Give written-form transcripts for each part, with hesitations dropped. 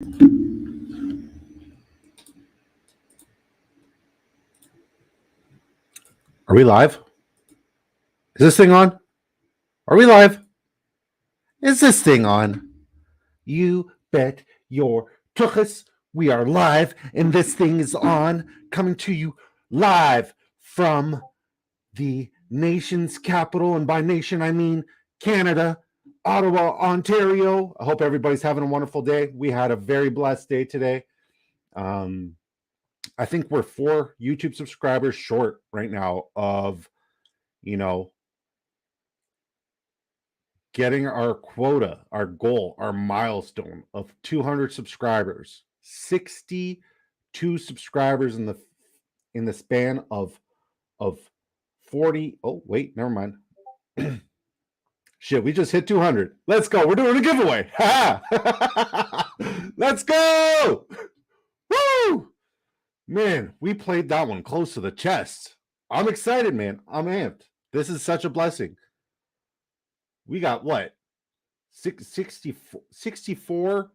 Are we live? Is this thing on? Are we live? Is this thing on? You bet your tuchus. We are live, and this thing is on, coming to you live from the nation's capital. And by nation, I mean Canada, Ottawa, Ontario. I hope everybody's having a wonderful day. We had a very blessed day today. I think we're 4 YouTube subscribers short right now of, getting our quota, our goal, our milestone of 200 subscribers. 62 subscribers in the span of 40. Oh, wait, never mind. Shit, we just hit 200. Let's go. We're doing a giveaway. Let's go. Woo! Man, we played that one close to the chest. I'm excited, man. I'm amped. This is such a blessing. We got what? 64?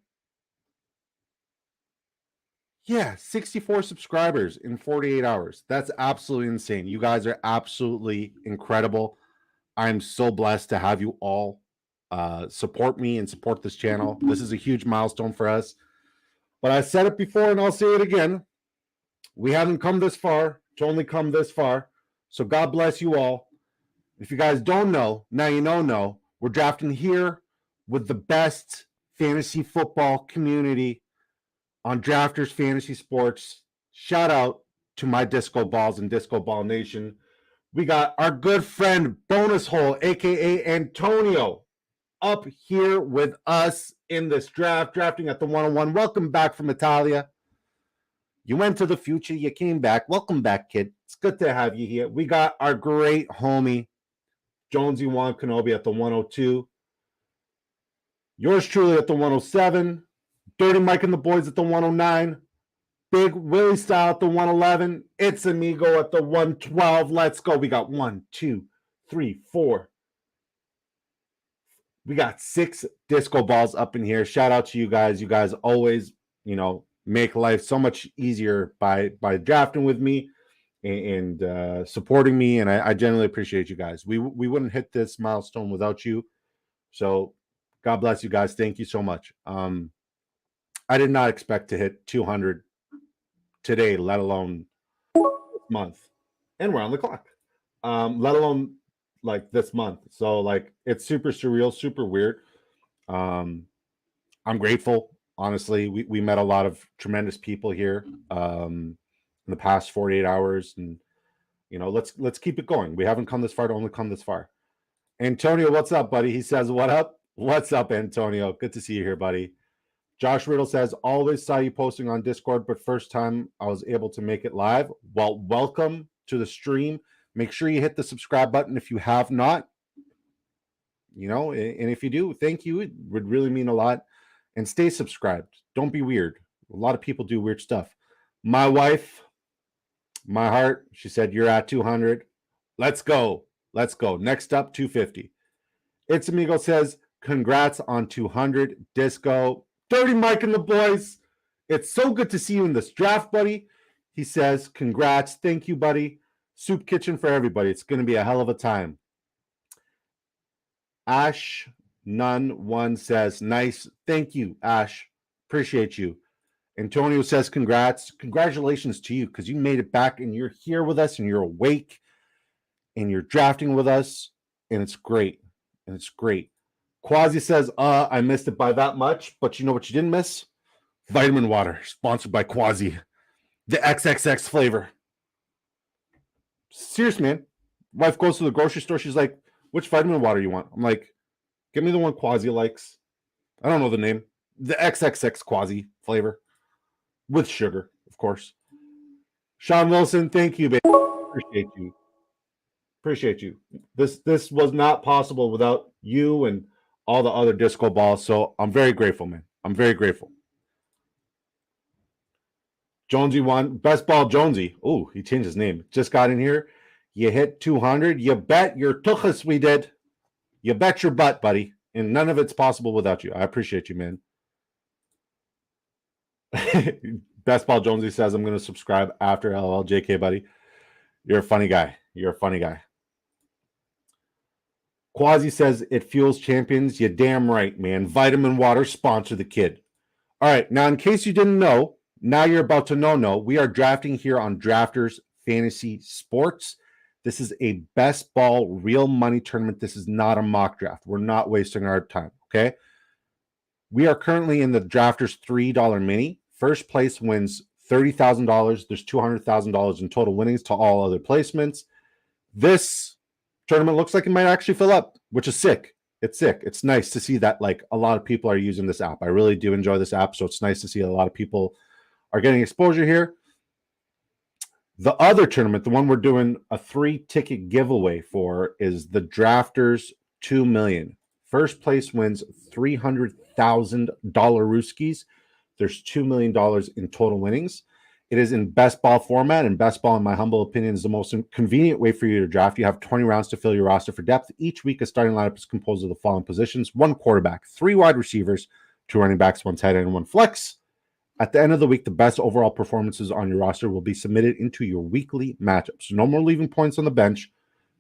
Yeah, 64 subscribers in 48 hours. That's absolutely insane. You guys are absolutely incredible. I'm so blessed to have you all support me and support this channel. This is a huge milestone for us. But I said it before and I'll say it again. We haven't come this far to only come this far. So God bless you all. If you guys don't know, now you know. We're drafting here with the best fantasy football community on Drafters Fantasy Sports. Shout out to my Disco Balls and Disco Ball Nation. We got our good friend Bonus Hole, aka Antonio, up here with us in this draft, drafting at the 101. Welcome back from Italia. You went to the future, you came back. Welcome back, kid. It's good to have you here. We got our great homie, Jonesy Juan Kenobi at the 102. Yours truly at the 107. Dirty Mike and the boys at the 109. Big Willie Style at the 111. It's Amigo at the 112. Let's go. We got 1, 2, 3, 4. We got 6 disco balls up in here. Shout out to you guys. You guys always, make life so much easier by drafting with me and supporting me, and I genuinely appreciate you guys. We wouldn't hit this milestone without you, so God bless you guys. Thank you so much. I did not expect to hit 200 today, let alone this month, and we're on the clock. Let alone like this month. So like it's super surreal, super weird. I'm grateful. Honestly, we met a lot of tremendous people here in the past 48 hours, and let's keep it going. We haven't come this far to only come this far. Antonio, what's up, buddy? He says, what up? What's up, Antonio? Good to see you here, buddy. Josh Riddle says, always saw you posting on Discord, but first time I was able to make it live. Well, welcome to the stream. Make sure you hit the subscribe button if you have not. And if you do, thank you. It would really mean a lot. And stay subscribed. Don't be weird. A lot of people do weird stuff. My wife, my heart, she said, you're at 200. Let's go. Let's go. Next up, 250. It's Amigo says, congrats on 200. Disco. Dirty Mike and the boys. It's so good to see you in this draft, buddy. He says, congrats. Thank you, buddy. Soup Kitchen for everybody. It's going to be a hell of a time. Ash None One says, nice. Thank you, Ash. Appreciate you. Antonio says, congrats. Congratulations to you because you made it back and you're here with us and you're awake and you're drafting with us. And it's great. And it's great. Quasi says, I missed it by that much, but you know what you didn't miss? Vitamin water, sponsored by Quasi. The XXX flavor. Serious, man. Wife goes to the grocery store. She's like, which vitamin water you want? I'm like, give me the one Quasi likes. I don't know the name. The XXX Quasi flavor. With sugar, of course. Sean Wilson, thank you, baby. Appreciate you. Appreciate you. This was not possible without you and all the other disco balls. So I'm very grateful, man. I'm very grateful. Jonesy won. Best Ball Jonesy. Oh, he changed his name. Just got in here. You hit 200. You bet your tuchus we did. You bet your butt, buddy. And none of it's possible without you. I appreciate you, man. Best Ball Jonesy says, I'm going to subscribe after LOL. JK, buddy. You're a funny guy. You're a funny guy. Quasi says, it fuels champions. You damn right, man. Vitamin water, sponsor the kid. All right. Now, in case you didn't know, now you're about to know. We are drafting here on Drafters Fantasy Sports. This is a best ball real money tournament. This is not a mock draft. We're not wasting our time, okay? We are currently in the Drafters $3 mini. First place wins $30,000. There's $200,000 in total winnings to all other placements. This tournament looks like it might actually fill up, which is sick. It's sick. It's nice to see that like a lot of people are using this app. I really do enjoy this app, so it's nice to see a lot of people are getting exposure here. The other tournament, the one we're doing a 3-ticket giveaway for, is the Drafters 2 million. First place wins $300,000 Rooskies. There's $2 million in total winnings. It is in best ball format, and best ball, in my humble opinion, is the most convenient way for you to draft. You have 20 rounds to fill your roster for depth. Each week, a starting lineup is composed of the following positions: 1 quarterback, 3 wide receivers, 2 running backs, 1 tight end, and 1 flex. At the end of the week, the best overall performances on your roster will be submitted into your weekly matchups. No more leaving points on the bench,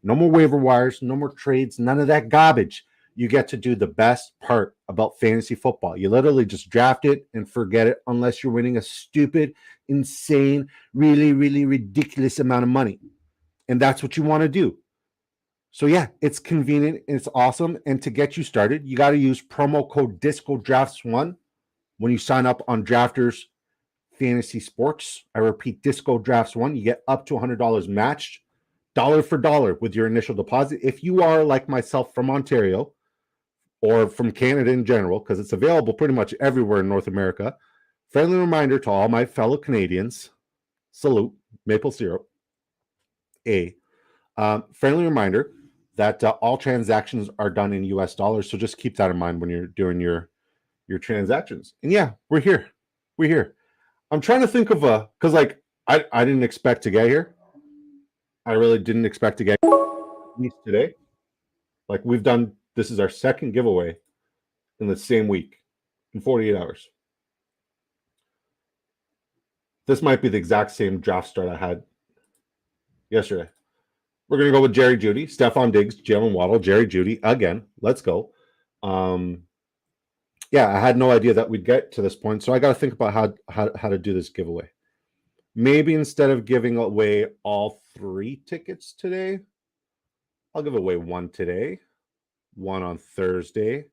no more waiver wires, no more trades, none of that garbage. You get to do the best part about fantasy football. You literally just draft it and forget it unless you're winning a stupid, insane, really, really ridiculous amount of money. And that's what you want to do. So yeah, it's convenient, it's awesome. And to get you started, you got to use promo code DiscoDrafts1 when you sign up on Drafters Fantasy Sports. I repeat, DiscoDrafts1. You get up to $100 matched, dollar for dollar, with your initial deposit. If you are like myself from Ontario or from Canada in general, because it's available pretty much everywhere in North America, friendly reminder to all my fellow Canadians, salute, maple syrup, friendly reminder that all transactions are done in US dollars. So just keep that in mind when you're doing your transactions. And yeah, we're here. I'm trying to think of because like I didn't expect to get here. I really didn't expect to get at least today. Like this is our second giveaway in the same week, in 48 hours. This might be the exact same draft start I had yesterday. We're going to go with Jerry Jeudy, Stephon Diggs, Jalen Waddle, Jerry Jeudy again. Let's go. Yeah, I had no idea that we'd get to this point, so I got to think about how to do this giveaway. Maybe instead of giving away all 3 tickets today, I'll give away 1 today, 1 on Thursday,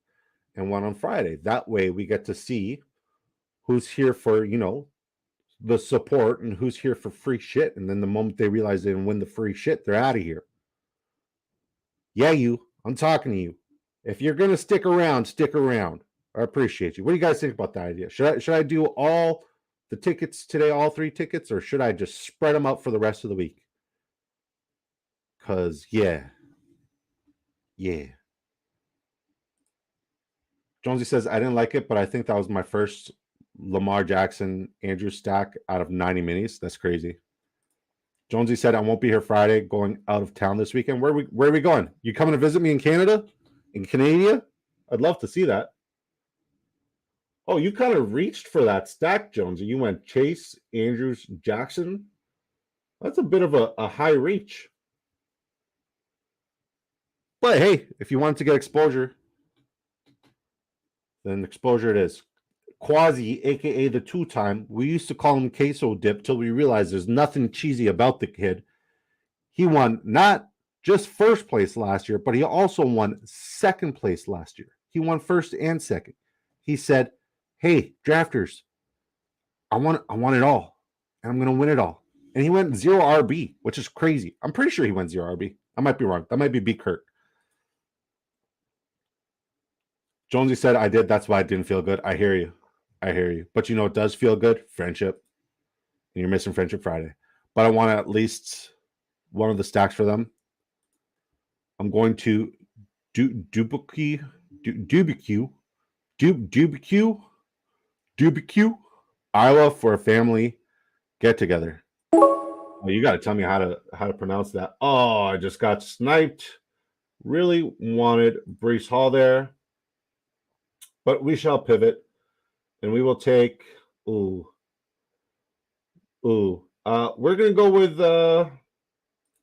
and 1 on Friday. That way we get to see who's here for, the support and who's here for free shit. And then the moment they realize they didn't win the free shit, they're out of here. Yeah, I'm talking to you. If you're going to stick around, stick around. I appreciate you. What do you guys think about that idea? Should I do all the tickets today, all 3 tickets, or should I just spread them out for the rest of the week? Because, yeah. Jonesy says, I didn't like it, but I think that was my first Lamar Jackson Andrew stack out of 90 minis. That's crazy. Jonesy said, I won't be here Friday, going out of town this weekend. Where are we going? You coming to visit me in Canada? In Canada? I'd love to see that. Oh, you kind of reached for that stack, Jonesy. You went Chase, Andrews, Jackson. That's a bit of a high reach. But hey, if you wanted to get exposure, then exposure it is. Quasi, aka the 2-time, we used to call him Queso Dip till we realized there's nothing cheesy about the kid. He won not just first place last year, but he also won second place last year. He won first and second. He said, hey, drafters, I want it all, and I'm going to win it all. And he went 0 RB, which is crazy. I'm pretty sure he went 0 RB. I might be wrong. That might be B. Kurt. Jonesy said, I did. That's why it didn't feel good. I hear you. But you know it does feel good? Friendship. And you're missing Friendship Friday. But I want at least one of the stacks for them. I'm going to Dubuque, Iowa for a family get together. Oh, you got to tell me how to pronounce that. Oh, I just got sniped. Really wanted Breece Hall there, but we shall pivot, and we will take. Ooh, Ooh, we're gonna go with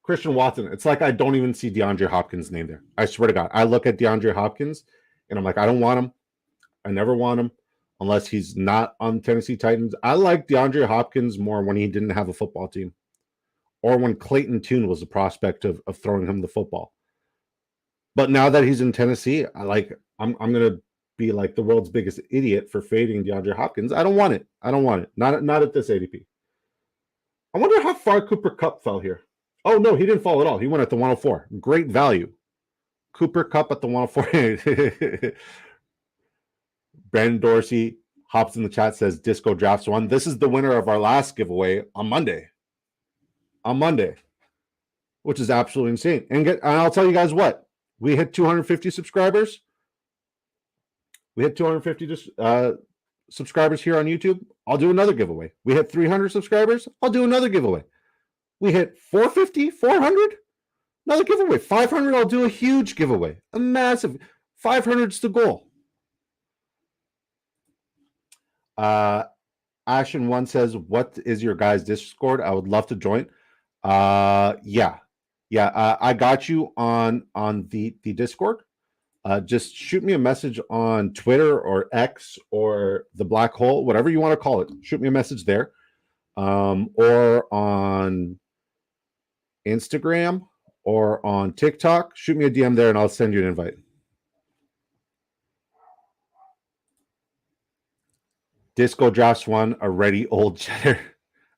Christian Watson. It's like I don't even see DeAndre Hopkins' name there. I swear to God, I look at DeAndre Hopkins and I'm like, I don't want him. I never want him unless he's not on Tennessee Titans. I like DeAndre Hopkins more when he didn't have a football team or when Clayton Tune was the prospect of throwing him the football. But now that he's in Tennessee, I'm gonna be like the world's biggest idiot for fading DeAndre Hopkins. I don't want it. I don't want it. Not at this ADP. I wonder how far Cooper Kupp fell here. Oh no, he didn't fall at all. He went at the 104. Great value. Cooper Kupp at the 104. Brandon Dorsey hops in the chat, says Disco Drafts One. This is the winner of our last giveaway on Monday. Which is absolutely insane. And I'll tell you guys what, we hit 250 subscribers. We hit 250 subscribers here on YouTube. I'll do another giveaway. We hit 300 subscribers. I'll do another giveaway. We hit 450, 400, another giveaway. 500, I'll do a huge giveaway. A massive. 500 is the goal. Ashen1 says, what is your guys' Discord? I would love to join. Yeah. I got you on the Discord. Just shoot me a message on Twitter or X or the black hole, whatever you want to call it. Shoot me a message there, or on Instagram or on TikTok. Shoot me a DM there and I'll send you an invite. Disco Drafts One, a ready old cheddar,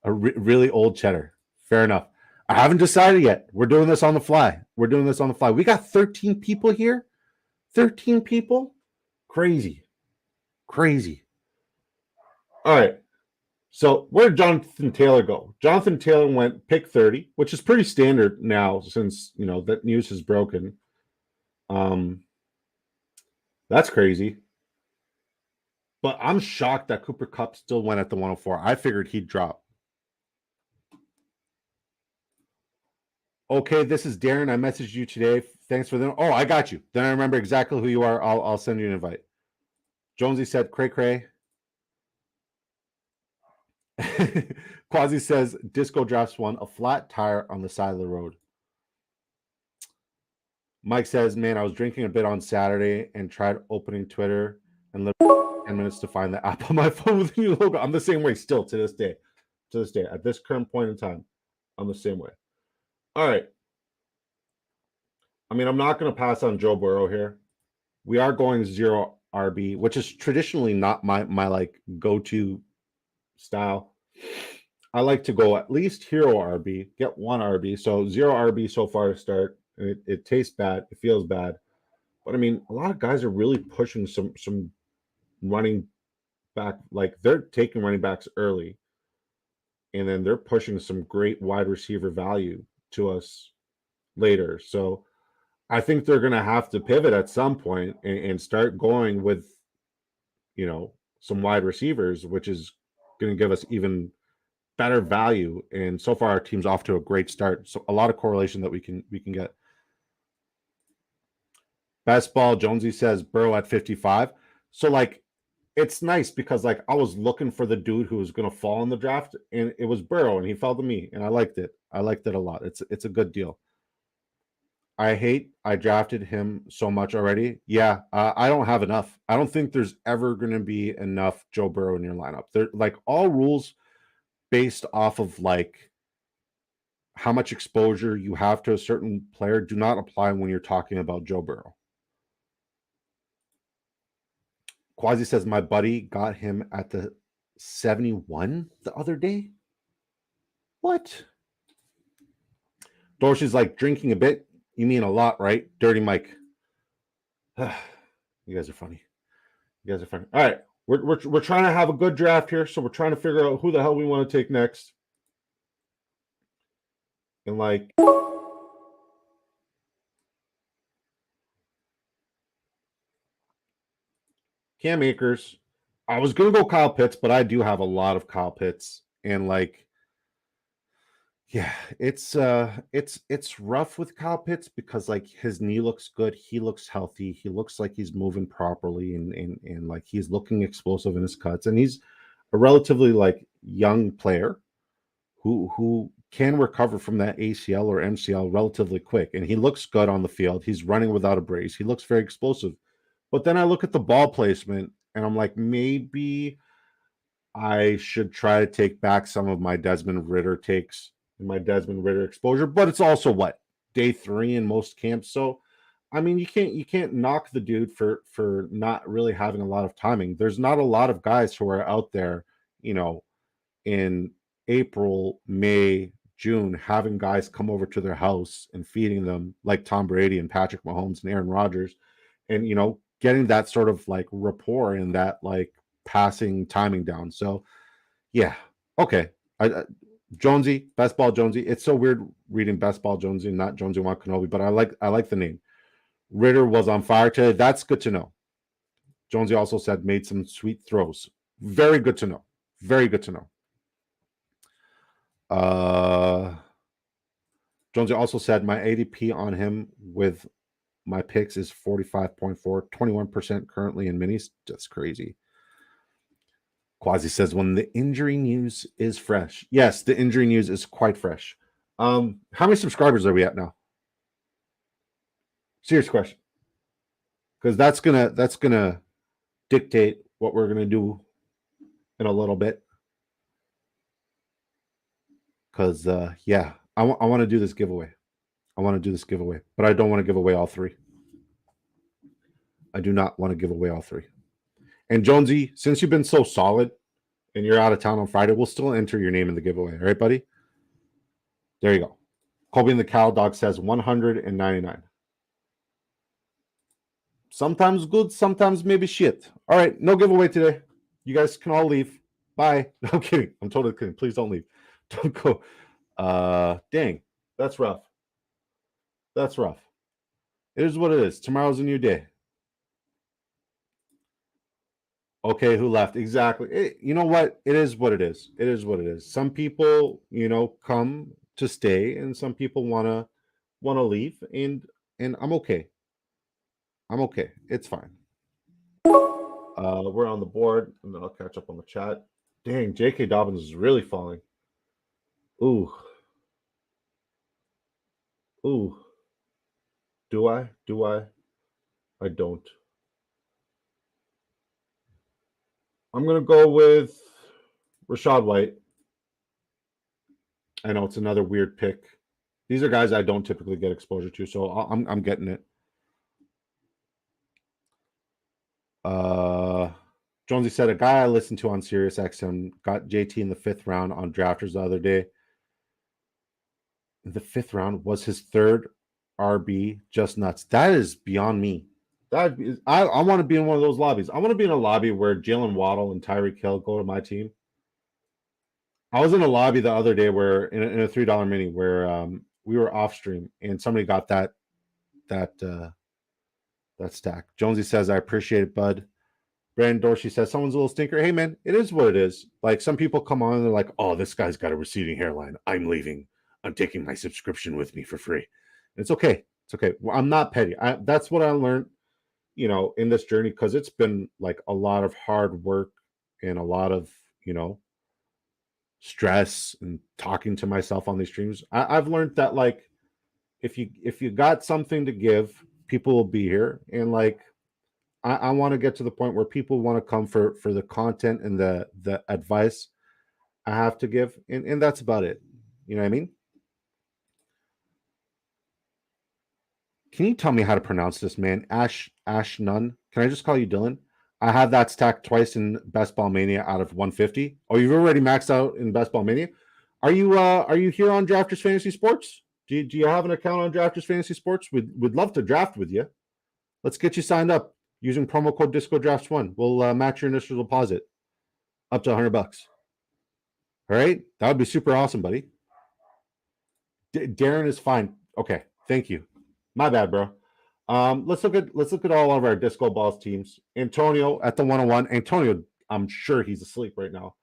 really old cheddar. Fair enough. I haven't decided yet. We're doing this on the fly. We got 13 people here. 13 people? Crazy. All right. So where did Jonathan Taylor go? Jonathan Taylor went pick 30, which is pretty standard now since, that news has broken. That's crazy. But I'm shocked that Cooper Kupp still went at the 104. I figured he'd drop. Okay, this is Darren. I messaged you today. Thanks for them. Oh, I got you. Then I remember exactly who you are. I'll send you an invite. Jonesy said, cray. Quasi says, Disco Drafts One, a flat tire on the side of the road. Mike says, man, I was drinking a bit on Saturday and tried opening Twitter and lived 10 minutes to find the app on my phone with a new logo. I'm the same way still to this day. At this current point in time, I'm the same way. All right. I mean, I'm not going to pass on Joe Burrow here. We are going 0 RB, which is traditionally not my like go-to style. I like to go at least hero RB, get 1 RB. So 0 RB so far to start. It tastes bad. It feels bad. But I mean, a lot of guys are really pushing some running back. Like they're taking running backs early. And then they're pushing some great wide receiver value to us later. So I think they're going to have to pivot at some point and start going with, some wide receivers, which is going to give us even better value. And so far, our team's off to a great start. So a lot of correlation that we can get. Best ball, Jonesy says Burrow at 55. So it's nice because I was looking for the dude who was going to fall in the draft, and it was Burrow, and he fell to me, and I liked it. I liked it a lot. It's a good deal. I drafted him so much already. Yeah, I don't have enough. I don't think there's ever going to be enough Joe Burrow in your lineup. They're all rules based off of how much exposure you have to a certain player do not apply when you're talking about Joe Burrow. Quasi says my buddy got him at the 71 the other day. What? Dorsey's drinking a bit. You mean a lot, right? Dirty Mike. You guys are funny. All right. We're trying to have a good draft here, so we're trying to figure out who the hell we want to take next. And Cam Akers. I was gonna go Kyle Pitts, but I do have a lot of Kyle Pitts. And yeah, it's rough with Kyle Pitts because his knee looks good, he looks healthy, he looks like he's moving properly, and he's looking explosive in his cuts, and he's a relatively young player. who can recover from that ACL or MCL relatively quick. And he looks good on the field. He's running without a brace. He looks very explosive. But then I look at the ball placement and I'm like, maybe I should try to take back some of my Desmond Ritter takes and my Desmond Ritter exposure. But it's also what, day 3 in most camps. So I mean, you can't knock the dude for not really having a lot of timing. There's not a lot of guys who are out there, you know, in April, May, June, having guys come over to their house and feeding them like Tom Brady and Patrick Mahomes and Aaron Rodgers, and getting that sort of like rapport and that like passing timing down. So yeah, okay. Jonesy, Best Ball Jonesy. It's so weird reading Best Ball Jonesy, not Jonesy Wakanobi, but I like the name. Ritter was on fire today. That's good to know. Jonesy also said made some sweet throws. Very good to know. Very good to know. Jonesy also said my ADP on him with my picks is 45.4, 21% currently in minis. That's crazy. Quasi says when the injury news is fresh. Yes, the injury news is quite fresh. How many subscribers are we at now? Serious question. Because that's gonna dictate what we're gonna do in a little bit. Because yeah, I want to do this giveaway. But I don't want to give away all 3. I do not want to give away all 3. And Jonesy, since you've been so solid and you're out of town on Friday, we'll still enter your name in the giveaway. All right, buddy? There you go. Colby and the Cow Dog says 199. Sometimes good, sometimes maybe shit. All right, no giveaway today. You guys can all leave. Bye. No, I'm kidding. I'm totally kidding. Please don't leave. Don't go. Dang. That's rough. That's rough. It is what it is. Tomorrow's a new day. Okay, who left? Exactly. You know what? It is what it is. It is what it is. Some people, come to stay, and some people wanna leave, and I'm okay. I'm okay. It's fine. We're on the board, and then I'll catch up on the chat. Dang, J.K. Dobbins is really falling. Ooh. Ooh. Do I? Do I? I don't. I'm gonna go with Rachaad White. I know it's another weird pick. These are guys I don't typically get exposure to, so I'm getting it. Jonesy said a guy I listened to on Sirius XM got JT in the 5th round on drafters the other day. The 5th round was his 3rd RB. Just nuts. That is beyond me. I want to be in one of those lobbies. I want to be in a lobby where Jalen Waddle and Tyreek Hill go to my team. I was in a lobby the other day where in a $3 mini where we were off stream and somebody got that stack. Jonesy says I appreciate it, bud. Brandon Dorsey says someone's a little stinker. Hey man, it is what it is. Like some people come on and they're like, oh, this guy's got a receding hairline. I'm leaving. I'm taking my subscription with me for free. It's okay. It's okay. Well, I'm not petty. That's what I learned, in this journey, because it's been like a lot of hard work and a lot of, stress and talking to myself on these streams. I've learned that like if you got something to give, people will be here. And like I want to get to the point where people want to come for the content and the advice I have to give, and that's about it. You know what I mean? Can you tell me how to pronounce this, man? Ash Nunn. Can I just call you Dylan? I have that stacked twice in Best Ball Mania out of 150. Oh, you've already maxed out in Best Ball Mania. Are you here on Drafters Fantasy Sports? Do you have an account on Drafters Fantasy Sports? We'd love to draft with you. Let's get you signed up using promo code DiscoDrafts1. We'll match your initial deposit up to $100. All right, that would be super awesome, buddy. Darren is fine. Okay, thank you. My bad, bro. Let's look at all of our Disco Balls teams. Antonio at the 101. Antonio, I'm sure he's asleep right now.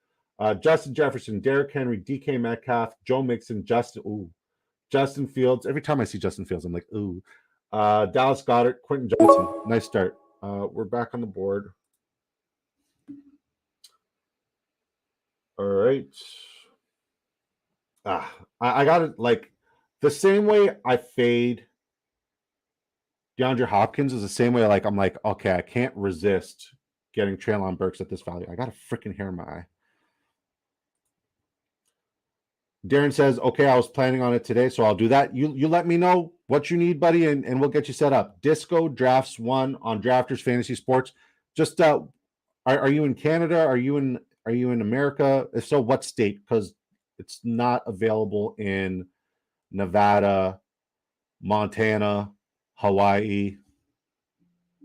Justin Jefferson, Derrick Henry, DK Metcalf, Joe Mixon, Justin Fields. Every time I see Justin Fields, I'm like, ooh. Dallas Goedert, Quentin Johnson. Nice start. We're back on the board. All right. I got it. Like the same way I fade DeAndre Hopkins is the same way. Like I'm like, okay, I can't resist getting Treylon Burks at this value. I got a freaking hair in my eye. Darren says, okay, I was planning on it today, so I'll do that. You let me know what you need, buddy, and we'll get you set up. Disco Drafts 1 on Drafters Fantasy Sports. Just are you in Canada? Are you in America? If so, what state? Because it's not available in Nevada, Montana, Hawaii.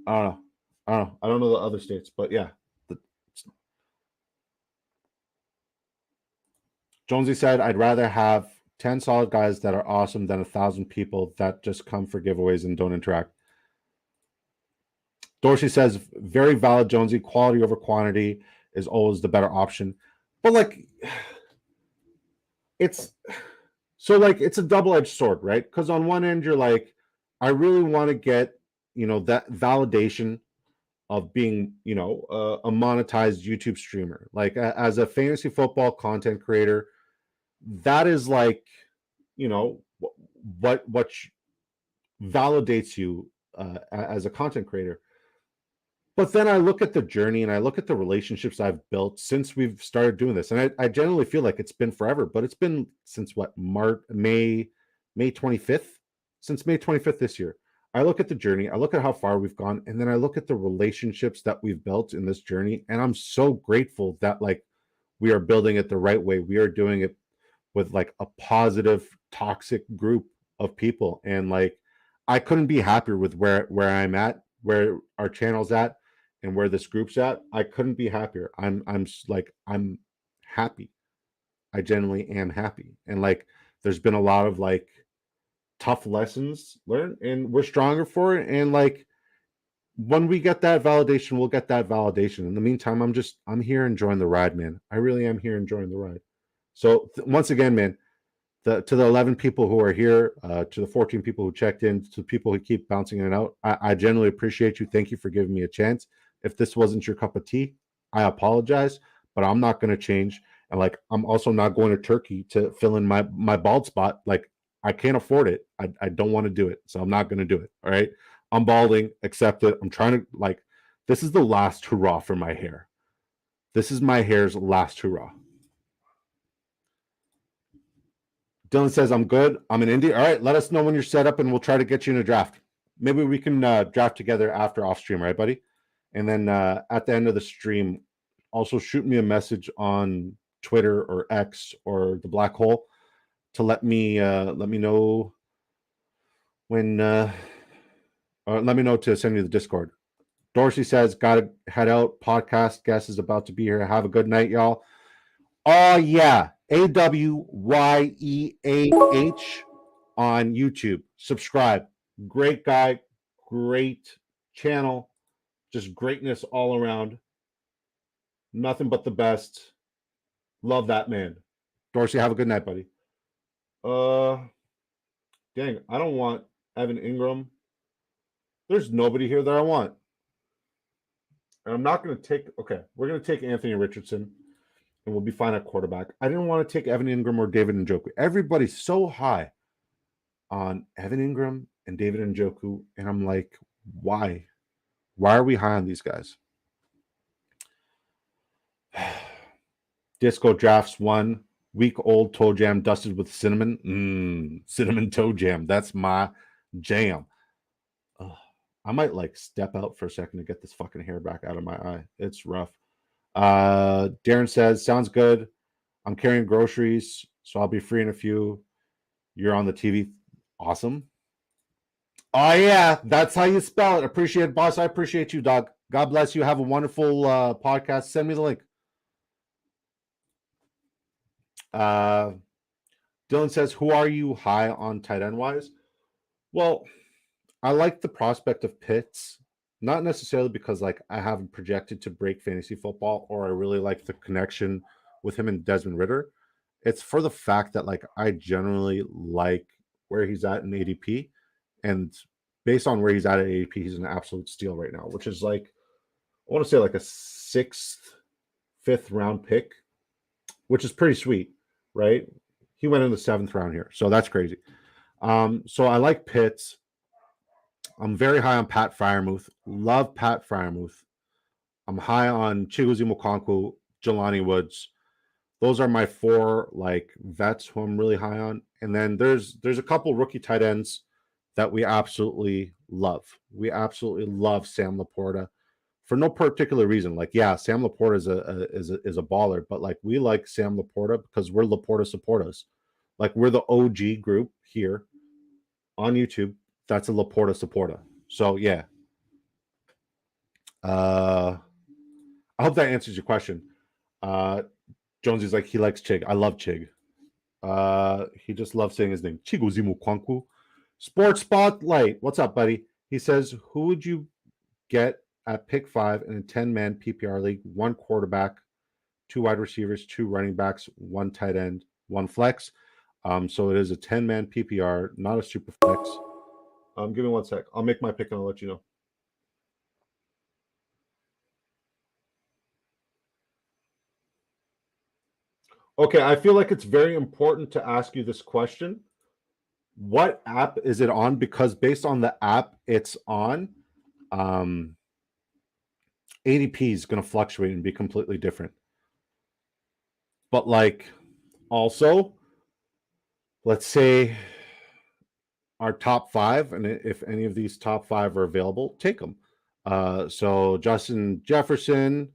I don't know. I don't know the other states, but yeah. Jonesy said, I'd rather have 10 solid guys that are awesome than 1,000 people that just come for giveaways and don't interact. Dorsey says, very valid, Jonesy. Quality over quantity is always the better option. But like, it's so like it's a double-edged sword, right? Because on one end, you're like, I really want to get, that validation of being, a monetized YouTube streamer. Like as a fantasy football content creator, that is like, what validates you as a content creator. But then I look at the journey and I look at the relationships I've built since we've started doing this, and I generally feel like it's been forever, but it's been since what, May 25th, since May 25th this year. I look at the journey, I look at how far we've gone, and then I look at the relationships that we've built in this journey, and I'm so grateful that like we are building it the right way. We are doing it with like a positive, toxic group of people, and like I couldn't be happier with where I'm at, where our channel's at, and where this group's at. I couldn't be happier. I'm happy. I genuinely am happy. And like there's been a lot of like tough lessons learned and we're stronger for it. And like when we get that validation, we'll get that validation. In the meantime, I'm here enjoying the ride, man. I really am here enjoying the ride. So once again, man, to the 11 people who are here, to the 14 people who checked in, to the people who keep bouncing in and out, I genuinely appreciate you. Thank you for giving me a chance. If this wasn't your cup of tea, I apologize, but I'm not going to change. And like, I'm also not going to Turkey to fill in my bald spot. Like, I can't afford it. I don't want to do it, so I'm not going to do it. All right, I'm balding. Accept it. I'm trying to like. This is the last hurrah for my hair. This is my hair's last hurrah. Dylan says, I'm good. I'm in Indy. All right, let us know when you're set up and we'll try to get you in a draft. Maybe we can draft together after off stream, right, buddy? And then at the end of the stream, also shoot me a message on Twitter or X or the Black Hole to let me know when or let me know to send you the Discord. Dorsey says, gotta head out. Podcast guest is about to be here. Have a good night, y'all. Oh yeah, AWYEAH on YouTube. Subscribe. Great guy, great channel, just greatness all around. Nothing but the best. Love that man. Dorsey, have a good night, buddy. Dang, I don't want Evan Ingram. There's nobody here that I want. And I'm not going to take, okay, we're going to take Anthony Richardson and we'll be fine at quarterback. I didn't want to take Evan Ingram or David Njoku. Everybody's so high on Evan Ingram and David Njoku, and I'm like, why? Why are we high on these guys? Disco Drafts 1, week-old toe jam dusted with cinnamon. Cinnamon toe jam. That's my jam. I might like step out for a second to get this fucking hair back out of my eye. It's rough. Darren says, sounds good. I'm carrying groceries, so I'll be free in a few. You're on the TV. Awesome. Oh, yeah. That's how you spell it. Appreciate it, boss. I appreciate you, dog. God bless you. Have a wonderful podcast. Send me the link. Dylan says, who are you high on tight end wise? Well, I like the prospect of Pitts, not necessarily because like I haven't projected to break fantasy football or I really like the connection with him and Desmond Ridder. It's for the fact that like I generally like where he's at in ADP, and based on where he's at ADP, he's an absolute steal right now, which is like I want to say like a 6th, 5th round pick, which is pretty sweet, right? He went in the 7th round here, so that's crazy. So I like Pitts. I'm very high on Pat Freiermuth. Love Pat Freiermuth. I'm high on Chigozie Mukunkwo, Jelani Woods. Those are my 4 like vets who I'm really high on. And then there's a couple rookie tight ends that we absolutely love. We absolutely love Sam Laporta for no particular reason. Like, yeah, Sam Laporta is a baller, but like we like Sam Laporta because we're Laporta supporters. Like we're the OG group here on YouTube. That's a Laporta supporter. So yeah. I hope that answers your question. Jonesy's like, he likes Chig. I love Chig. He just loves saying his name. Chigozie Mukunkwo. Sports Spotlight. What's up, buddy? He says, who would you get at pick 5 in a 10-man PPR league? 1 quarterback, 2 wide receivers, 2 running backs, 1 tight end, 1 flex. So it is a 10-man PPR, not a super flex. Give me 1 sec. I'll make my pick and I'll let you know. Okay, I feel like it's very important to ask you this question. What app is it on? Because based on the app it's on, ADP is going to fluctuate and be completely different. But like, also, let's say our top 5, and if any of these top 5 are available, take them. So Justin Jefferson,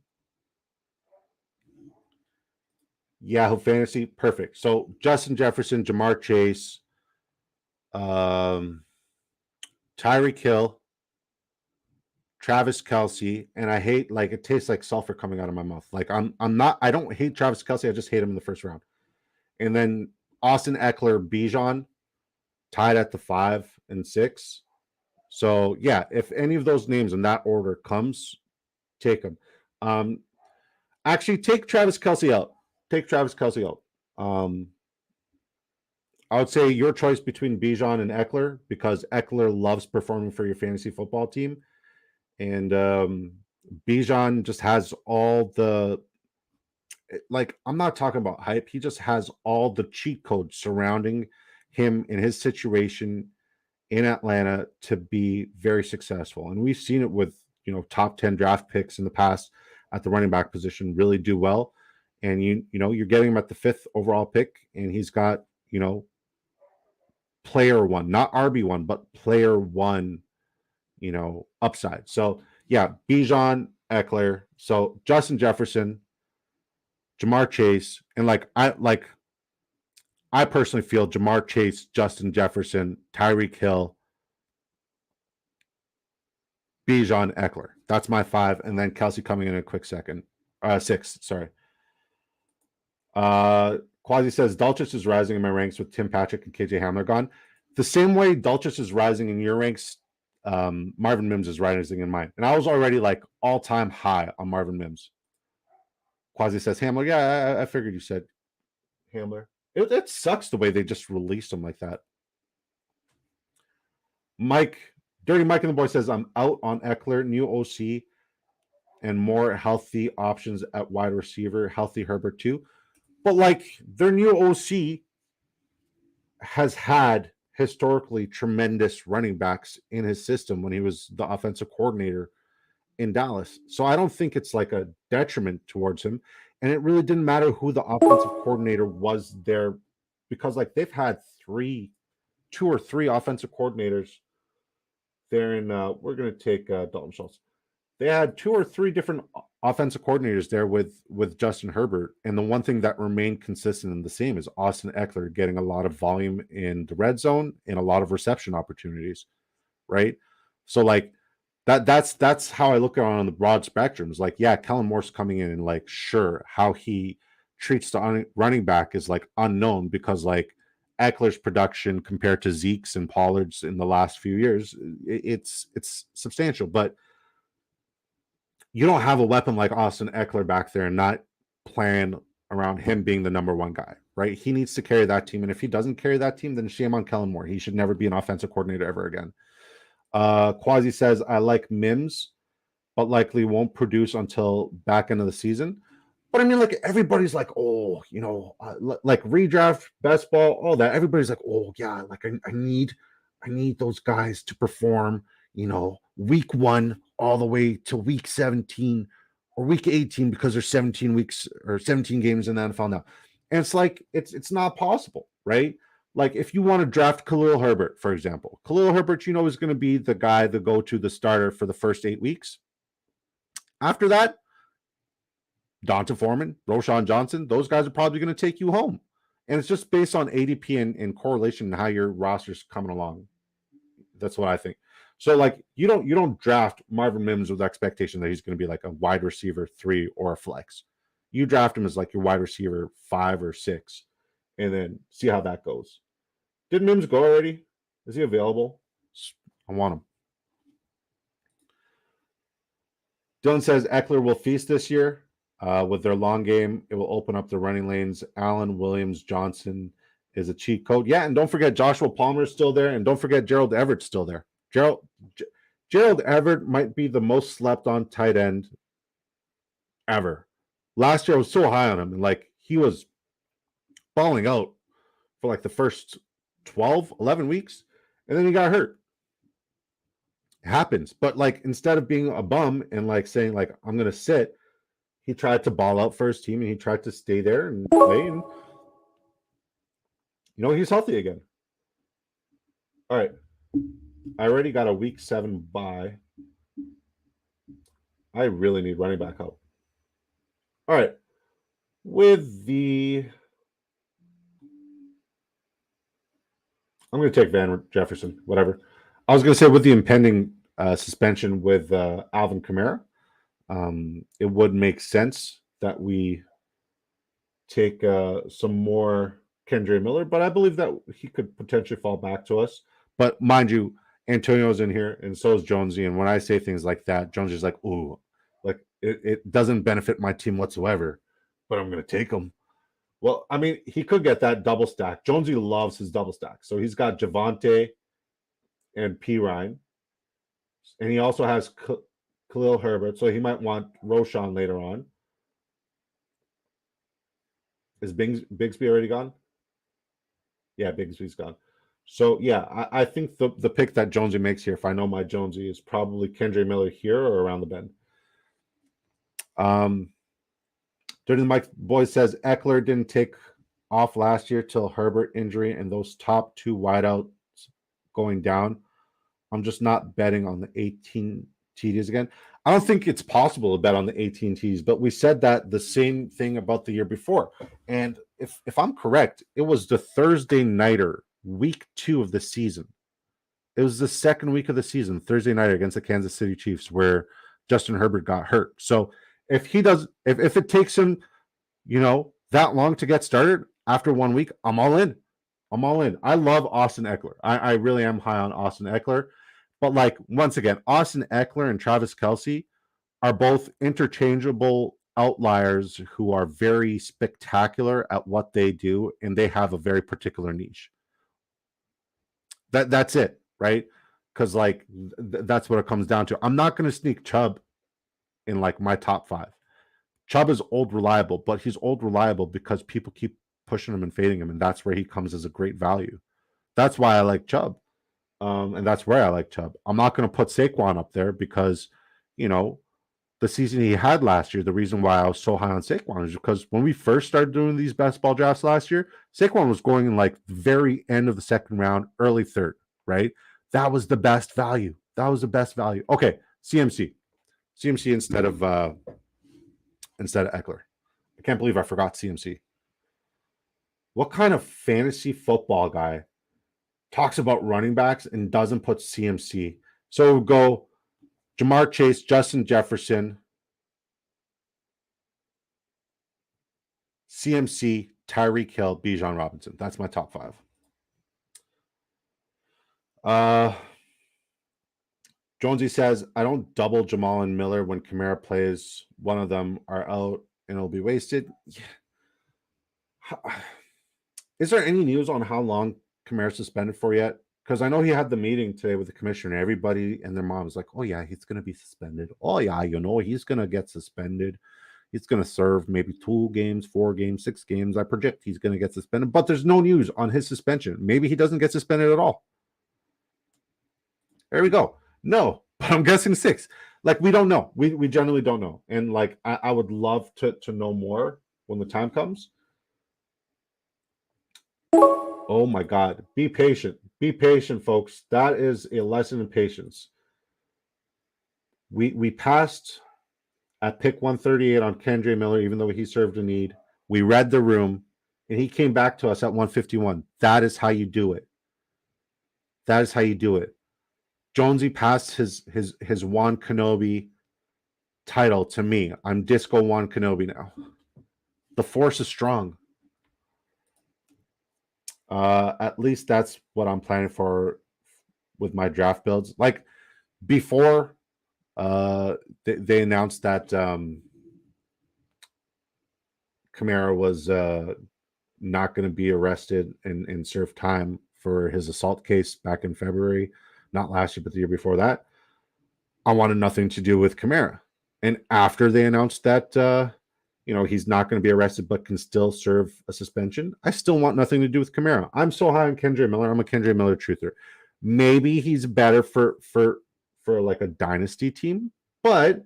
Yahoo Fantasy, perfect. So Justin Jefferson, Jamar Chase, Tyreek Hill, Travis Kelce, and I hate, like, it tastes like sulfur coming out of my mouth. Like I don't hate Travis Kelce, I just hate him in the first round. And then Austin Eckler, Bijan, tied at the 5 and 6. So yeah, if any of those names in that order comes, take them. Actually, take Travis Kelce out. Take Travis Kelce out. I would say your choice between Bijan and Eckler, because Eckler loves performing for your fantasy football team. And Bijan just has all the, like, I'm not talking about hype. He just has all the cheat codes surrounding him in his situation in Atlanta to be very successful. And we've seen it with, top 10 draft picks in the past at the running back position really do well. And you're getting him at the 5th overall pick, and he's got, player 1, not RB1, but player 1, upside. So yeah, Bijan, Eckler. So Justin Jefferson, Jamar Chase, and I personally feel Jamar Chase, Justin Jefferson, Tyreek Hill, Bijan, Eckler. That's my 5, and then Kelce coming in a quick second. 6, sorry. Quasi says Dulcich is rising in my ranks with Tim Patrick and KJ Hamler gone. The same way Dulcich is rising in your ranks, Marvin Mims is rising in mine. And I was already like all-time high on Marvin Mims. Quasi says Hamler. Yeah, I figured you said Hamler. It sucks the way they just released him like that. Dirty Mike and the boy says, I'm out on Eckler, new OC, and more healthy options at wide receiver. Healthy Herbert too. But like their new OC has had historically tremendous running backs in his system when he was the offensive coordinator in Dallas. So I don't think it's like a detriment towards him. And it really didn't matter who the offensive coordinator was there, because like they've had 2 or 3 offensive coordinators there in we're going to take Dalton Schultz. They had 2 or 3 different offensive coordinators there with Justin Herbert. And the one thing that remained consistent and the same is Austin Eckler getting a lot of volume in the red zone and a lot of reception opportunities, right? So like that's how I look at it on the broad spectrum. It's like, yeah, Kellen Moore's coming in, and like, sure, how he treats the running back is like unknown, because like Eckler's production compared to Zeke's and Pollard's in the last few years, it's substantial. But you don't have a weapon like Austin Eckler back there and not plan around him being the number 1 guy, right? He needs to carry that team. And if he doesn't carry that team, then shame on Kellen Moore. He should never be an offensive coordinator ever again. Quasi says, I like Mims, but likely won't produce until back end of the season. But I mean, like everybody's like, oh, like redraft, best ball, all that. Everybody's like, oh yeah, like I need those guys to perform, week 1 all the way to week 17 or week 18 because there's 17 weeks or 17 games in the NFL now. And it's like it's not possible, right? Like if you want to draft Khalil Herbert, for example, Khalil Herbert, is going to be the guy, the go-to, the starter for the first 8 weeks. After that, Donta Foreman, Roschon Johnson, those guys are probably going to take you home. And it's just based on ADP and correlation and how your roster's coming along. That's what I think. So like you don't draft Marvin Mims with expectation that he's going to be like a wide receiver 3 or a flex. You draft him as like your wide receiver 5 or 6 and then see how that goes. Did Mims go already? Is he available? I want him. Dylan says Eckler will feast this year. With their long game, it will open up the running lanes. Allen, Williams, Johnson is a cheat code. Yeah, and don't forget Joshua Palmer is still there, and don't forget Gerald Everett's still there. Gerald Everett might be the most slept on tight end ever. Last year I was so high on him, and like he was balling out for like the first 12, 11 weeks, and then he got hurt. It happens. But like instead of being a bum and like saying like I'm gonna sit, he tried to ball out for his team and he tried to stay there and play. And, he's healthy again. All right. I already got a week 7 bye. I really need running back help. All right. I'm going to take Van Jefferson, whatever. I was going to say with the impending suspension with Alvin Kamara, it would make sense that we take some more Kendre Miller, but I believe that he could potentially fall back to us. But mind you, Antonio's in here, and so is Jonesy. And when I say things like that, Jonesy's like, ooh, like it doesn't benefit my team whatsoever, but I'm going to take him. Well, I mean, he could get that double stack. Jonesy loves his double stack. So he's got Javonte and P. Ryan. And he also has Khalil Herbert. So he might want Roschon later on. Is Bigsby already gone? Yeah, Bigsby's gone. So, yeah, I think the pick that Jonesy makes here, if I know my Jonesy, is probably Kendre Miller here or around the bend. Dirty Mike Boy says Eckler didn't take off last year till Herbert injury and those top 2 wideouts going down. I'm just not betting on the 18 TDs again. I don't think it's possible to bet on the 18 TDs, but we said that the same thing about the year before. And if I'm correct, it was the Thursday nighter, week 2 of the season. It was the second week of the season, Thursday night against the Kansas City Chiefs, where Justin Herbert got hurt. So if it takes him, that long to get started after 1 week, I'm all in. I love Austin Eckler. I really am high on Austin Eckler. But like, once again, Austin Eckler and Travis Kelce are both interchangeable outliers who are very spectacular at what they do, and they have a very particular niche. That's it, right? Because like that's what it comes down to. I'm not going to sneak Chubb in like my top 5. Chubb is old reliable, but he's old reliable because people keep pushing him and fading him, and that's where he comes as a great value. That's why I like Chubb, and that's where I like Chubb. I'm not going to put Saquon up there because, the season he had last year, the reason why I was so high on Saquon is because when we first started doing these best ball drafts last year, Saquon was going in like the very end of the second round, early third, right? That was the best value. Okay, CMC instead of Eckler. I can't believe I forgot CMC. What kind of fantasy football guy talks about running backs and doesn't put CMC? So we'll go Jamar Chase, Justin Jefferson, CMC, Tyreek Hill, Bijan Robinson. That's my top 5. Jonesy says, I don't double Jamal and Miller when Kamara plays. One of them are out and it'll be wasted. Yeah. Is there any news on how long Kamara's suspended for yet? Because I know he had the meeting today with the commissioner. Everybody and their mom was like, oh, yeah, he's going to be suspended. Oh, yeah, he's going to get suspended. He's going to serve maybe 2 games, 4 games, 6 games. I project he's going to get suspended, but there's no news on his suspension. Maybe he doesn't get suspended at all. There we go. No, but I'm guessing 6. Like, we don't know. We generally don't know. And like, I would love to know more when the time comes. Oh my God. Be patient. Be patient, folks. That is a lesson in patience. We passed at pick 138 on Kendre Miller, even though he served a need. We read the room, and he came back to us at 151. That is how you do it. That is how you do it. Jonesy passed his Juan Kenobi title to me. I'm Disco Juan Kenobi now. The force is strong. At least that's what I'm planning for with my draft builds. Like, before they announced that Kamara was not going to be arrested and serve time for his assault case back in February, not last year, but the year before that. I wanted nothing to do with Kamara. And after they announced that, he's not going to be arrested but can still serve a suspension, I still want nothing to do with Kamara. I'm so high on Kendre Miller. I'm a Kendre Miller truther. Maybe he's better for like a dynasty team, but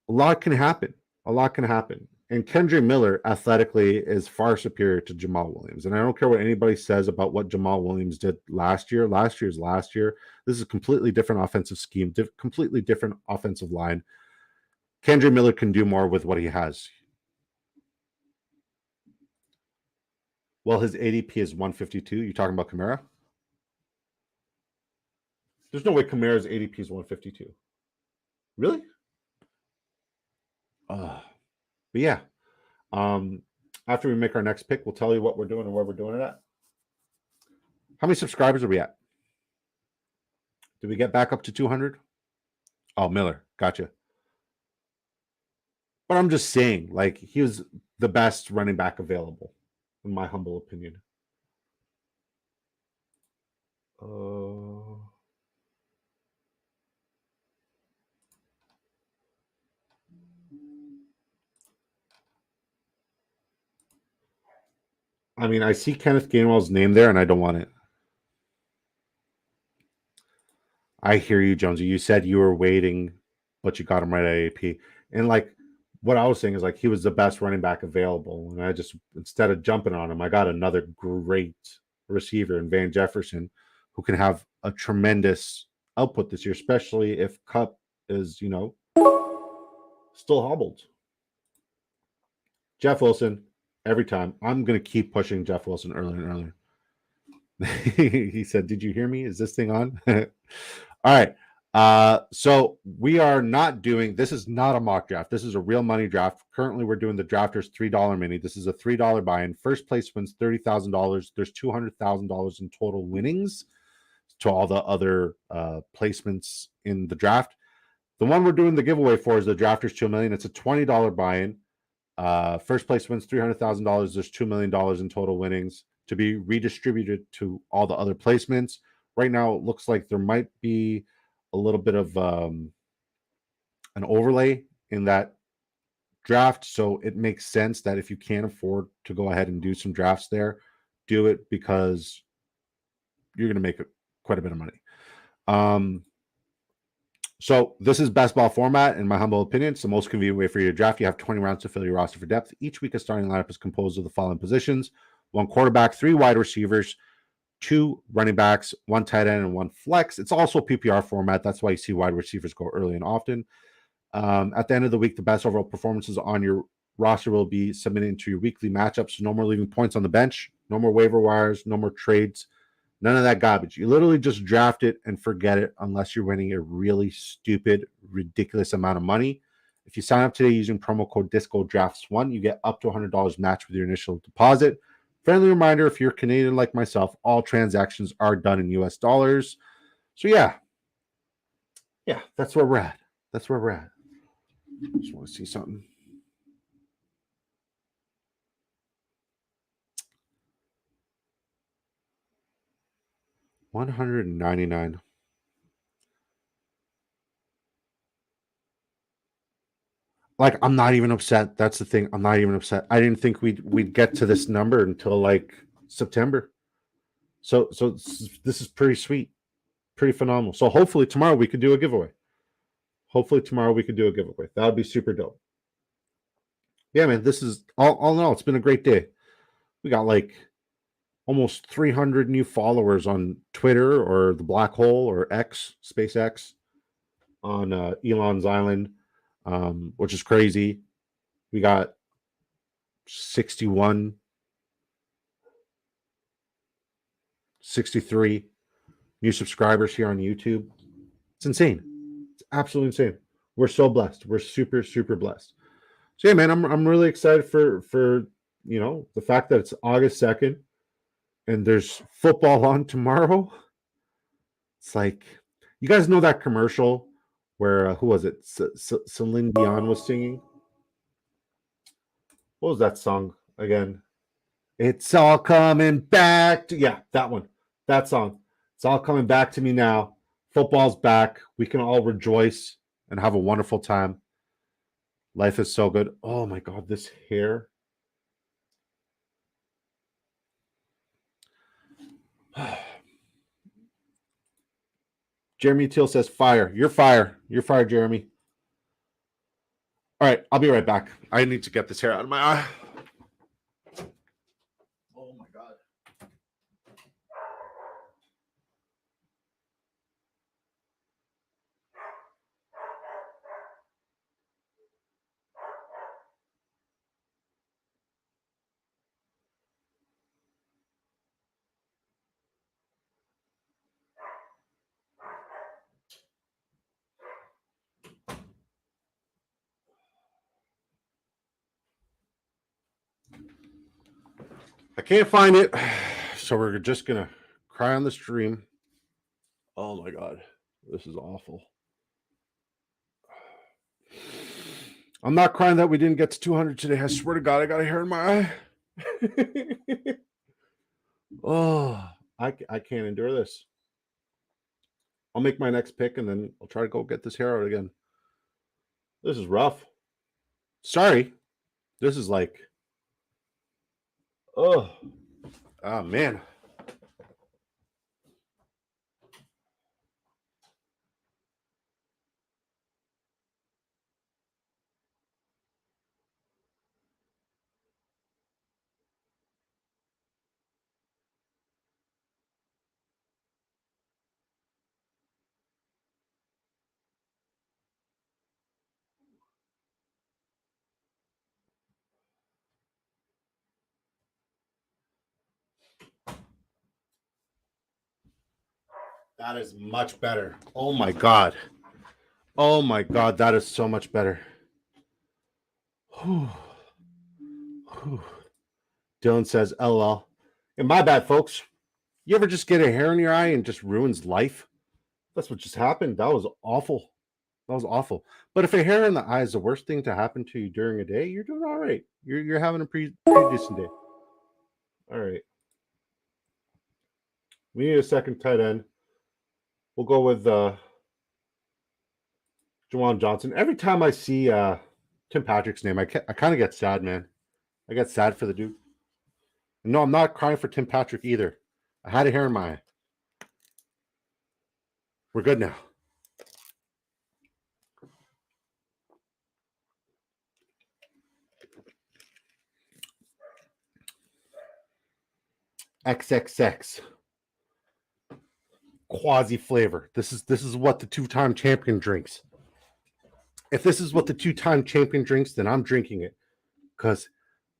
a lot can happen. A lot can happen. And Kendre Miller athletically is far superior to Jamal Williams. And I don't care what anybody says about what Jamal Williams did last year. Last year's last year. This is a completely different offensive scheme, completely different offensive line. Kendre Miller can do more with what he has. Well, his ADP is 152. You talking about Kamara? There's no way Kamara's ADP is 152. Really? But yeah. After we make our next pick, we'll tell you what we're doing and where we're doing it at. How many subscribers are we at? Did we get back up to 200? Oh, Miller. Gotcha. But I'm just saying, like, he was the best running back available, in my humble opinion. I mean, I see Kenneth Gainwell's name there, and I don't want it. I hear you, Jonesy. You said you were waiting, but you got him right at AAP. And like, what I was saying is, like, he was the best running back available, and I just, instead of jumping on him, I got another great receiver in Van Jefferson, who can have a tremendous output this year, especially if Kupp is, still hobbled. Jeff Wilson, every time. I'm going to keep pushing Jeff Wilson earlier and earlier. He said, "Did you hear me? Is this thing on?" All right. So we are not doing, this is not a mock draft. This is a real money draft. Currently, we're doing the Drafters $3 mini. This is a $3 buy-in. First place wins $30,000. There's $200,000 in total winnings to all the other placements in the draft. The one we're doing the giveaway for is the Drafters $2 million. It's a $20 buy-in. First place wins $300,000. There's $2 million in total winnings to be redistributed to all the other placements. Right now, it looks like there might be a little bit of an overlay in that draft. So it makes sense that if you can't afford to go ahead and do some drafts there, do it, because you're going to make quite a bit of money. So this is best ball format, in my humble opinion. It's the most convenient way for you to draft. You have 20 rounds to fill your roster for depth. Each week, a starting lineup is composed of the following positions: 1 quarterback, 3 wide receivers, 2 running backs, 1 tight end, and 1 flex. It's also PPR format. That's why you see wide receivers go early and often. At the end of the week, the best overall performances on your roster will be submitted into your weekly matchups. So no more leaving points on the bench, no more waiver wires, no more trades, none of that garbage. You literally just draft it and forget it, unless you're winning a really stupid, ridiculous amount of money. If you sign up today using promo code DiscoDrafts1, you get up to $100 matched with your initial deposit. Friendly reminder, if you're Canadian like myself, all transactions are done in US dollars. So yeah, that's where we're at. That's where we're at. Just want to see something. $199. like I'm not even upset. That's the thing. I'm not even upset. I didn't think we'd get to this number until like September. So this is pretty sweet, pretty phenomenal. So hopefully tomorrow we could do a giveaway. Hopefully tomorrow we could do a giveaway. That would be super dope. Yeah, man. This is all in all. It's been a great day. We got like almost 300 new followers on Twitter or the Black Hole or X, SpaceX, on Elon's Island, which is crazy. We got 61, 63 new subscribers here on YouTube. It's insane. It's absolutely insane. We're so blessed. We're super, super blessed. So yeah, man, I'm really excited for the fact that it's August 2nd and there's football on tomorrow. It's like, you guys know that commercial where who was it? Celine Dion was singing. What was that song again? It's all coming back to, yeah, that one. That song. It's all coming back to me now. Football's back. We can all rejoice and have a wonderful time. Life is so good. Oh my God, this hair. Jeremy Teal says fire. You're fire. You're fire, Jeremy. All right, I'll be right back. I need to get this hair out of my eye. Oh my God. I can't find it, so we're just gonna cry on the stream. Oh my God, this is awful. I'm not crying that we didn't get to 200 today. I swear to God, I got a hair in my eye. Oh, I can't endure this. I'll make my next pick and then I'll try to go get this hair out again. This is rough. Sorry. This is like, oh man. That is much better. Oh my God. Oh my God, that is so much better. Whew. Whew. Dylan says, LOL. And my bad, folks. You ever just get a hair in your eye and just ruins life? That's what just happened. That was awful. That was awful. But if a hair in the eye is the worst thing to happen to you during a day, you're doing all right. You're having a pretty decent day. All right. We need a second tight end. We'll go with Juwan Johnson. Every time I see Tim Patrick's name, I kind of get sad, man. I get sad for the dude. No, I'm not crying for Tim Patrick either. I had a hair in my eye. We're good now. XXX. Quasi flavor. This is what the two-time champion drinks. If this is what the two-time champion drinks, then I'm drinking it. Because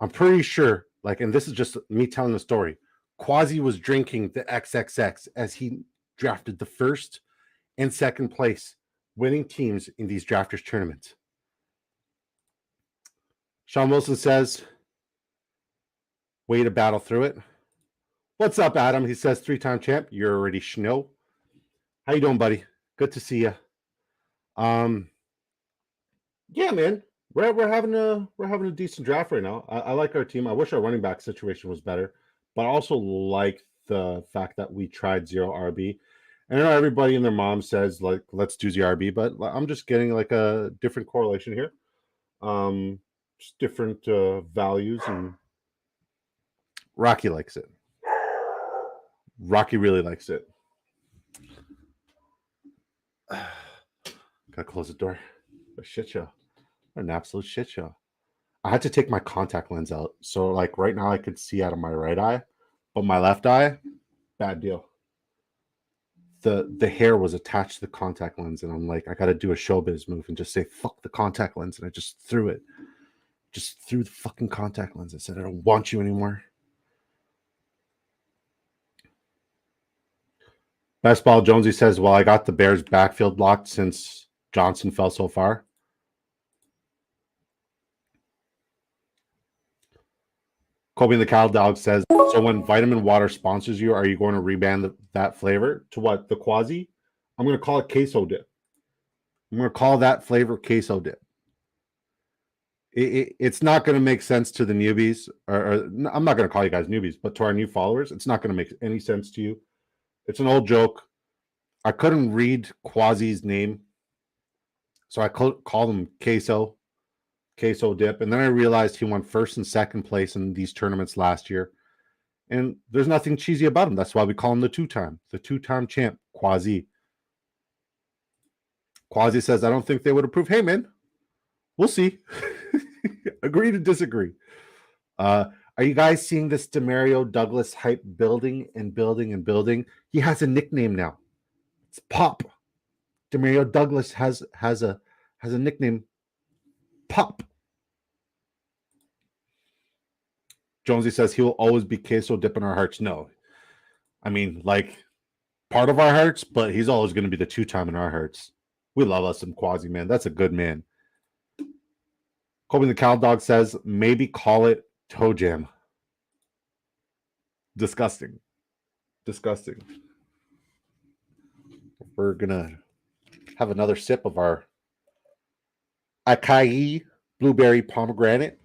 I'm pretty sure, like, and this is just me telling the story, Quasi was drinking the XXX as he drafted the first and second place winning teams in these drafters tournaments. Sean Wilson says, way to battle through it. What's up, Adam? He says, three-time champ. You're already schno. How you doing, buddy? Good to see you. Yeah, man. We're having a decent draft right now. I like our team. I wish our running back situation was better, but I also like the fact that we tried zero RB. And I know everybody and their mom says like let's do zero RB, but I'm just getting like a different correlation here. Just different values, and Rocky likes it. Rocky really likes it. Gotta close the door. A shit show. An absolute shit show. I had to take my contact lens out. So like right now I could see out of my right eye, but my left eye, bad deal. The hair was attached to the contact lens, and I'm like, I gotta do a showbiz move and just say fuck the contact lens. And I just threw it. Just threw the fucking contact lens. I said, I don't want you anymore. Best Ball Jonesy says, well, I got the Bears backfield locked since Johnson fell so far. Kobe and the Cow Dog says, so when Vitamin Water sponsors you, are you going to rebrand that flavor to what? The Quasi? I'm going to call it Queso Dip. I'm going to call that flavor Queso Dip. It's not going to make sense to the newbies, or I'm not going to call you guys newbies, but to our new followers, it's not going to make any sense to you. It's an old joke. I couldn't read Quasi's name, so I called him Queso Dip, and then I realized he won first and second place in these tournaments last year, and there's nothing cheesy about him. That's why we call him the two-time champ, Quasi. Quasi says, I don't think they would approve. Hey, man, we'll see. Agree to disagree. Are you guys seeing this Demario Douglas hype building and building and building? He has a nickname now. It's Pop. Demario Douglas has a nickname, Pop. Jonesy says he will always be Queso Dip in our hearts. No. I mean, like, part of our hearts, but he's always going to be the two-time in our hearts. We love us some Quasi, man. That's a good man. Kobe the Cow Dog says, maybe call it Toe Jam. Disgusting. Disgusting. We're going to have another sip of our acai blueberry pomegranate.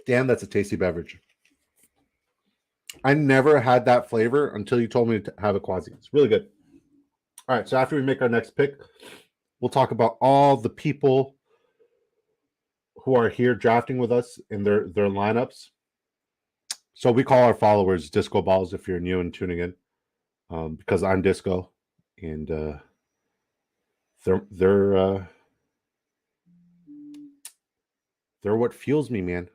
Damn, that's a tasty beverage. I never had that flavor until you told me to have a Quasi. It's really good. All right, so after we make our next pick, we'll talk about all the people who are here drafting with us in their lineups. So we call our followers Disco Balls if you're new and tuning in, because I'm Disco, and they're what fuels me, man.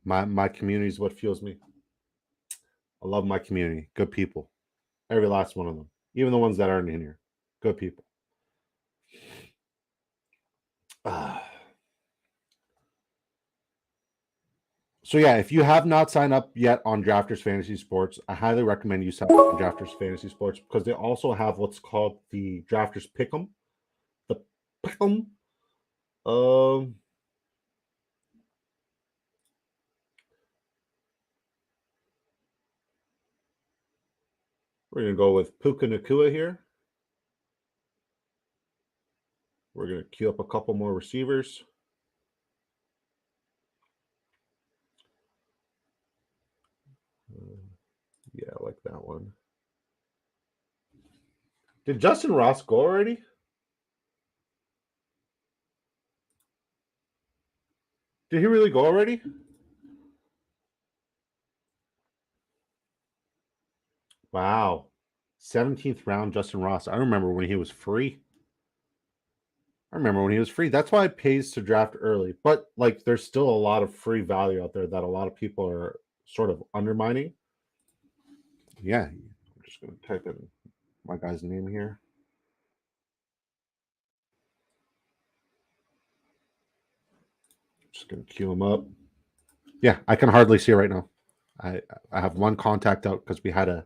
My community is what fuels me. I love my community. Good people. Every last one of them. Even the ones that aren't in here. Good people. So yeah, if you have not signed up yet on Drafters Fantasy Sports, I highly recommend you sign up on Drafters Fantasy Sports, because they also have what's called the Drafters Pick'em. The Pick'em. We're going to go with Puka Nacua here. We're going to queue up a couple more receivers. Yeah, I like that one. Did Justin Ross go already? Did he really go already? Wow. 17th round, Justin Ross. I remember when he was free. That's why it pays to draft early. But like, there's still a lot of free value out there that a lot of people are sort of undermining. Yeah, I'm just going to type in my guy's name here. Just going to queue him up. Yeah, I can hardly see it right now. I have one contact out because we had a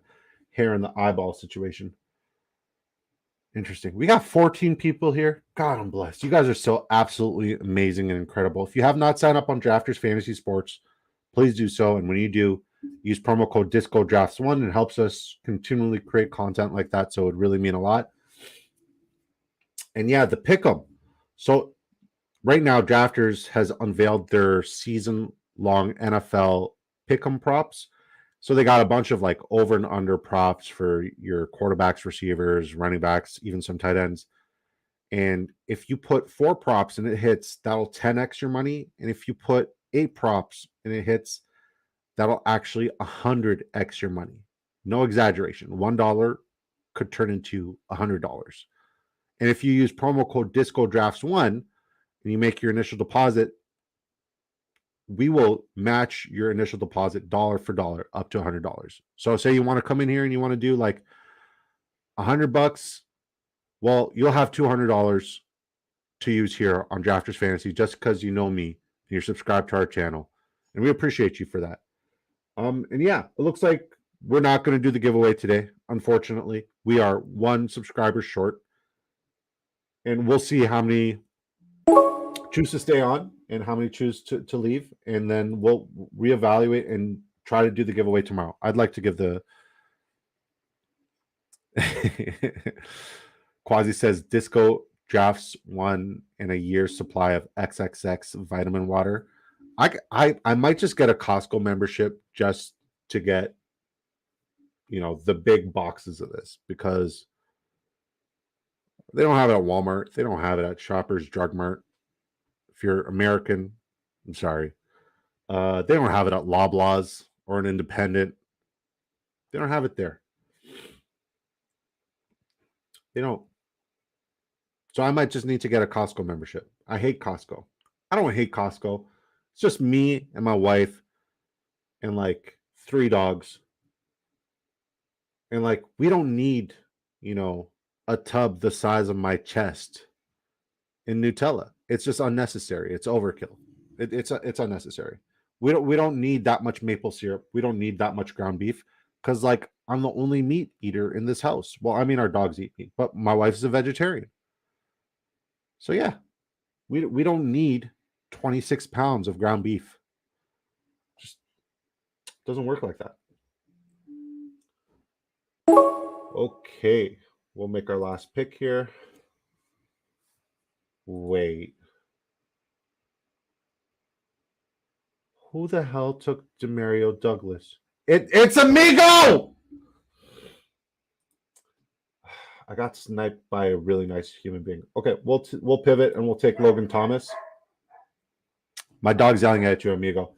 hair in the eyeball situation. Interesting. We got 14 people here. God, I'm blessed. You guys are so absolutely amazing and incredible. If you have not signed up on Drafters Fantasy Sports, please do so. And when you do, use promo code DiscoDrafts1. It helps us continually create content like that. So it would really mean a lot. And yeah, the Pick'em. So right now, Drafters has unveiled their season-long NFL Pick'em props. So they got a bunch of like over and under props for your quarterbacks, receivers, running backs, even some tight ends. And if you put 4 props and it hits, that'll 10x your money. And if you put 8 props and it hits, that'll actually 100x your money. No exaggeration. $1 could turn into $100. And if you use promo code DiscoDrafts1 and you make your initial deposit, we will match your initial deposit dollar for dollar up to $100. So say you want to come in here and you want to do like $100, well, you'll have $200 to use here on Drafters Fantasy just because you know me and you're subscribed to our channel. And we appreciate you for that. And yeah, it looks like we're not going to do the giveaway today. Unfortunately, we are 1 subscriber short. And we'll see how many choose to stay on and how many choose to leave. And then we'll reevaluate and try to do the giveaway tomorrow. I'd like to give the Quasi says Disco drafts 1 in a year's supply of XXX vitamin water. I might just get a Costco membership just to get, you know, the big boxes of this, because they don't have it at Walmart. They don't have it at Shoppers Drug Mart. If you're American, I'm sorry. They don't have it at Loblaws or an independent. They don't have it there. They don't. So I might just need to get a Costco membership. I hate Costco. I don't hate Costco. It's just me and my wife and like 3 dogs. And like, we don't need, you know, a tub the size of my chest in Nutella. It's just unnecessary. It's overkill. It's unnecessary. We don't need that much maple syrup. We don't need that much ground beef, because like, I'm the only meat eater in this house. Well, I mean, our dogs eat meat, but my wife's a vegetarian. So yeah, we don't need 26 pounds of ground beef. Just doesn't work like that. Okay, we'll make our last pick here. Wait. Who the hell took Demario Douglas? It's Amigo! I got sniped by a really nice human being. Okay, we'll pivot and we'll take Logan Thomas. My dog's yelling at you, Amigo.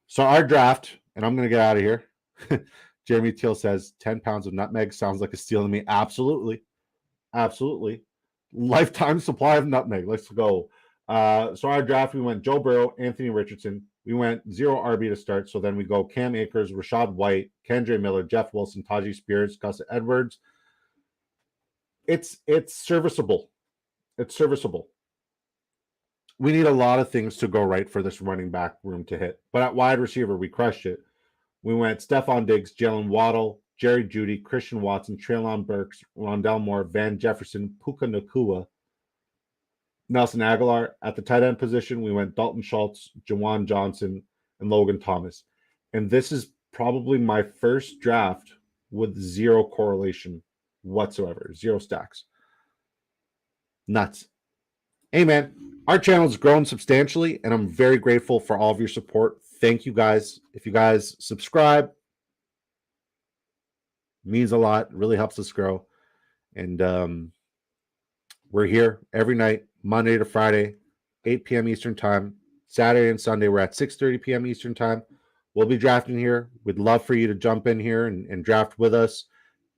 So our draft, and I'm going to get out of here. Jeremy Teal says 10 pounds of nutmeg sounds like a steal to me. Absolutely. Absolutely. Lifetime supply of nutmeg. Let's go. So our draft, we went Joe Burrow, Anthony Richardson. We went 0 RB to start. So then we go Cam Akers, Rashad White, Kendre Miller, Jeff Wilson, Tajee Spears, Gus Edwards. It's serviceable. It's serviceable. We need a lot of things to go right for this running back room to hit. But at wide receiver, we crushed it. We went Stephon Diggs, Jalen Waddle, Jerry Jeudy, Christian Watson, Treylon Burks, Rondell Moore, Van Jefferson, Puka Nacua, Nelson Aguilar. At the tight end position, we went Dalton Schultz, Jawan Johnson, and Logan Thomas. And this is probably my first draft with 0 correlation whatsoever. 0 stacks. Nuts. Hey, man, our channel's grown substantially, and I'm very grateful for all of your support. Thank you, guys. If you guys subscribe, it means a lot. It really helps us grow. And we're here every night, Monday to Friday, 8 p.m. Eastern time. Saturday and Sunday, we're at 6:30 p.m. Eastern time. We'll be drafting here. We'd love for you to jump in here and draft with us.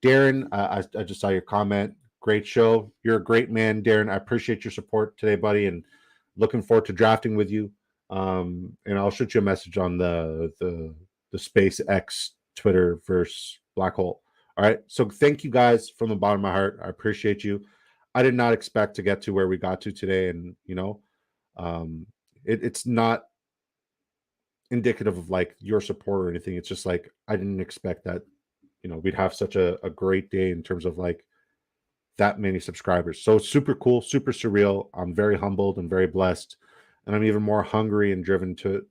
Darren, I just saw your comment. Great show. You're a great man, Darren. I appreciate your support today, buddy, and looking forward to drafting with you. And I'll shoot you a message on the SpaceX Twitter versus Black Hole. All right. So thank you guys from the bottom of my heart. I appreciate you. I did not expect to get to where we got to today. And, you know, it's not indicative of like your support or anything. It's just like, I didn't expect that, you know, we'd have such a great day in terms of like that many subscribers. So super cool, super surreal. I'm very humbled and very blessed. And I'm even more hungry and driven to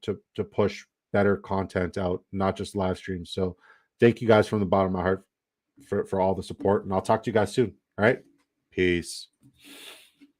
push better content out, not just live streams. So thank you guys from the bottom of my heart for all the support. And I'll talk to you guys soon. All right. Peace.